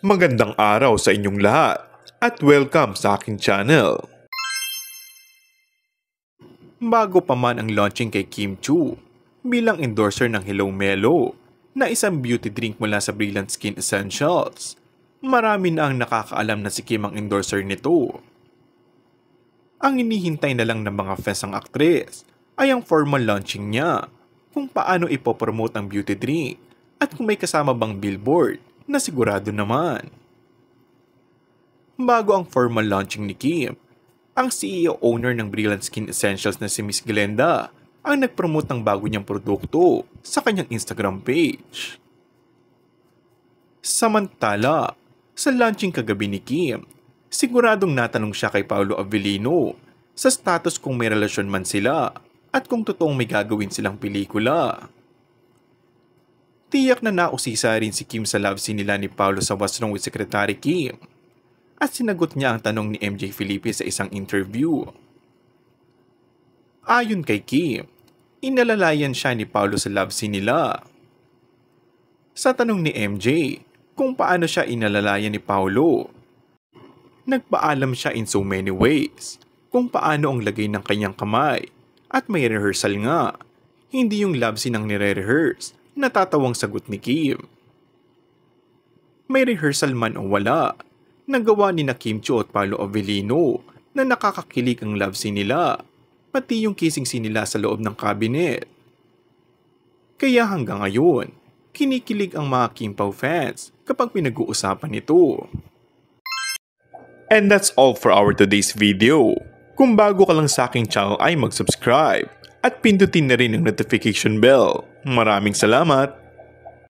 Magandang araw sa inyong lahat at welcome sa aking channel. Bago pa man ang launching kay Kim Chiu bilang endorser ng Hello Melo na isang beauty drink mula sa Brilliant Skin Essentials, marami na ang nakakaalam na si Kim ang endorser nito. Ang inihintay na lang ng mga fans ng aktres ay ang formal launching niya kung paano ipopromote ang beauty drink at kung may kasama bang billboard na sigurado naman. Bago ang formal launching ni Kim, ang CEO-owner ng Brilliant Skin Essentials na si Miss Glenda ang nagpromote ng bago niyang produkto sa kanyang Instagram page. Samantala, sa launching kagabi ni Kim, siguradong natanong siya kay Paolo Avellino sa status kung may relasyon man sila at kung totoong may gagawin silang pelikula. Tiyak na nausisa rin si Kim sa love scene nila ni Paolo sa What's Wrong with Secretary Kim at sinagot niya ang tanong ni MJ Felipe sa isang interview. Ayon kay Kim, inalalayan siya ni Paolo sa love scene nila. Sa tanong ni MJ kung paano siya inalalayan ni Paolo, nagpaalam siya in so many ways kung paano ang lagay ng kanyang kamay at may rehearsal nga, hindi yung love scene ang nire-rehearse. Natatawang sagot ni Kim. May rehearsal man o wala, nagawa ni na Kim Chiu at Paolo Avellino na nakakakilig ang love scene nila, pati yung kissing scene nila sa loob ng cabinet. Kaya hanggang ngayon, kinikilig ang mga Kim Pao fans kapag pinag-uusapan ito. And that's all for our today's video. Kung bago ka lang sa aking channel ay mag-subscribe at pindutin na rin ang notification bell. Maraming salamat!